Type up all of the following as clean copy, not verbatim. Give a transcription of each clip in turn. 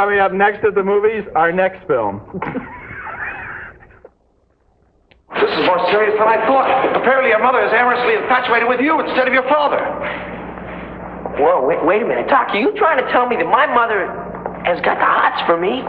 Coming up next at the movies, our next film. This is more serious than I thought. Apparently your mother is amorously infatuated with you instead of your father. Whoa, wait a minute. Doc, are you trying to tell me that my mother has got the hots for me?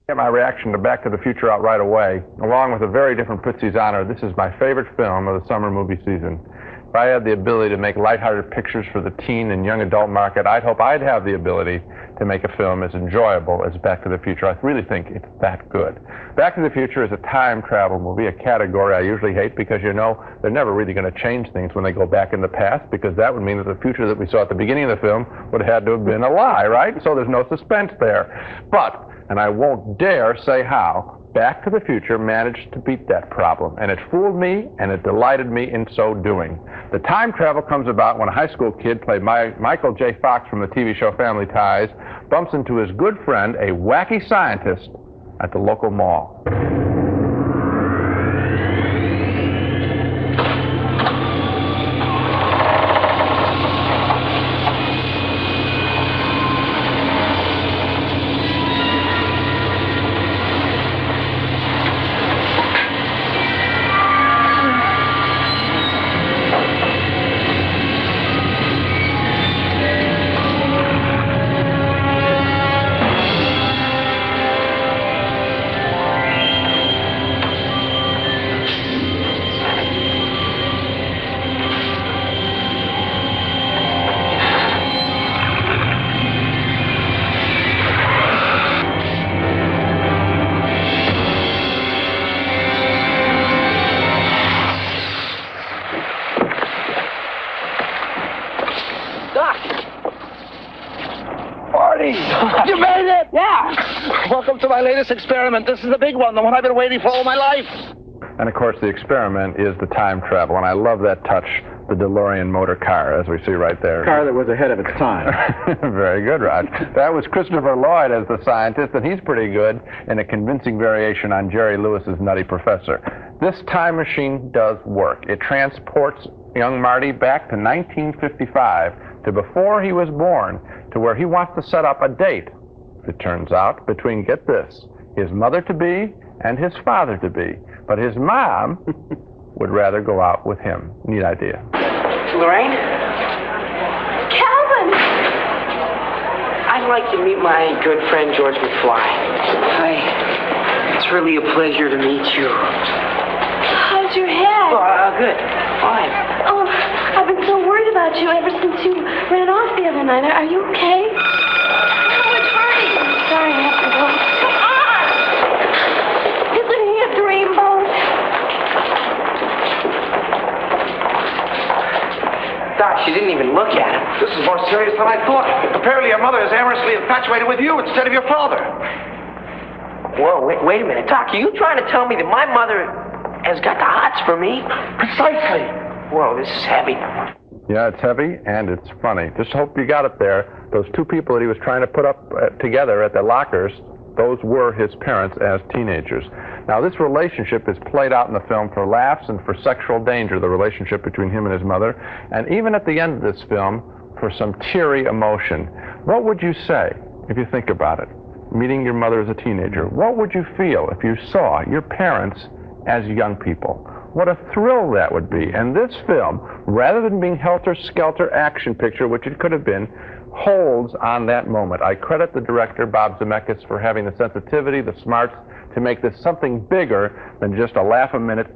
Get my reaction to Back to the Future out right away. Along with a very different Putzi's Honor, this is my favorite film of the summer movie season. If I had the ability to make lighthearted pictures for the teen and young adult market, I'd hope I'd have the ability to make a film as enjoyable as Back to the Future. I really think it's that good. Back to the Future is a time travel movie, a category I usually hate because, you know, they're never really going to change things when they go back in the past, because that would mean that the future that we saw at the beginning of the film would have had to have been a lie, right? So there's no suspense there. But, and I won't dare say how, Back to the Future managed to beat that problem, and it fooled me, and it delighted me in so doing. The time travel comes about when a high school kid played Michael J. Fox from the TV show Family Ties bumps into his good friend, a wacky scientist, at the local mall. You made it! Yeah! Welcome to my latest experiment. This is the big one, the one I've been waiting for all my life. And of course, the experiment is the time travel, and I love that touch, the DeLorean motor car, as we see right there. Car that was ahead of its time. Very good, Rod. That was Christopher Lloyd as the scientist, and he's pretty good in a convincing variation on Jerry Lewis's Nutty Professor. This time machine does work. It transports young Marty back to 1955, to before he was born, to where he wants to set up a date, it turns out, between, get this, his mother-to-be and his father-to-be. But his mom would rather go out with him. Neat idea. Lorraine? Calvin! I'd like to meet my good friend George McFly. Hi. It's really a pleasure to meet you. How's your head? Oh, good. Fine. Oh, I've been so worried about you ever since you ran off the other night. Are you okay? Oh, it's hurting. I'm sorry I have to go. Come on! Isn't he a dreamboat? Doc, she didn't even look at him. This is more serious than I thought. Apparently your mother is amorously infatuated with you instead of your father. Whoa, wait a minute. Doc, are you trying to tell me that my mother has got the hots for me? Precisely. Whoa, this is heavy. Yeah, it's heavy, and it's funny. Just hope you got it there. Those two people that he was trying to put up together at their lockers, those were his parents as teenagers. Now, this relationship is played out in the film for laughs and for sexual danger, the relationship between him and his mother, and even at the end of this film, for some teary emotion. What would you say, if you think about it, meeting your mother as a teenager? What would you feel if you saw your parents as young people? What a thrill that would be. And this film, rather than being helter-skelter action picture, which it could have been, holds on that moment. I credit the director, Bob Zemeckis, for having the sensitivity, the smarts, to make this something bigger than just a laugh-a-minute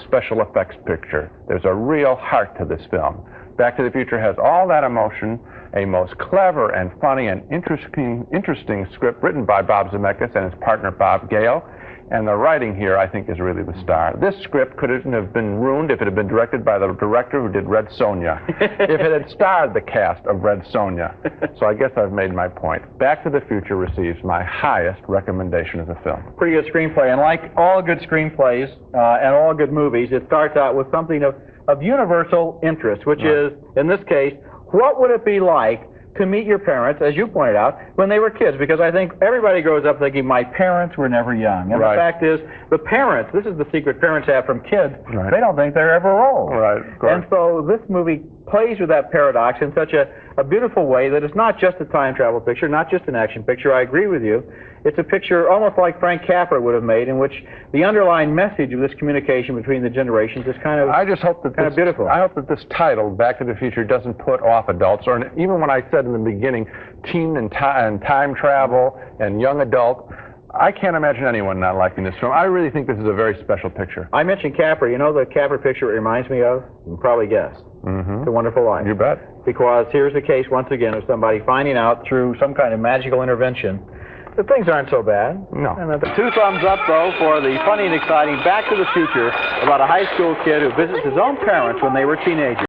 special effects picture. There's a real heart to this film. Back to the Future has all that emotion, a most clever and funny and interesting script written by Bob Zemeckis and his partner Bob Gale. And the writing here, I think, is really the star. This script couldn't have been ruined if it had been directed by the director who did Red Sonja. If it had starred the cast of Red Sonja. So I guess I've made my point. Back to the Future receives my highest recommendation as a film. Pretty good screenplay, and like all good screenplays and all good movies, it starts out with something of universal interest, which is, in this case, what would it be like to meet your parents, as you pointed out, when they were kids? Because I think everybody grows up thinking, my parents were never young. And the fact is, the parents, this is the secret parents have from kids, they don't think they're ever old. Right, of course. And so this movie plays with that paradox in such a beautiful way that it's not just a time travel picture, not just an action picture. I agree with you. It's a picture almost like Frank Capra would have made, in which the underlying message of this communication between the generations is kind of, I just hope that kind of beautiful. I hope that this title, Back to the Future, doesn't put off adults, or even when I said in the beginning, teen and time travel and young adult, I can't imagine anyone not liking this film. I really think this is a very special picture. I mentioned Capra. You know the Capra picture it reminds me of? You can probably guess. Mm-hmm. It's a Wonderful Life. You bet. Because here's the case, once again, of somebody finding out through some kind of magical intervention that things aren't so bad. No. And 2 thumbs up, though, for the funny and exciting Back to the Future about a high school kid who visits his own parents when they were teenagers.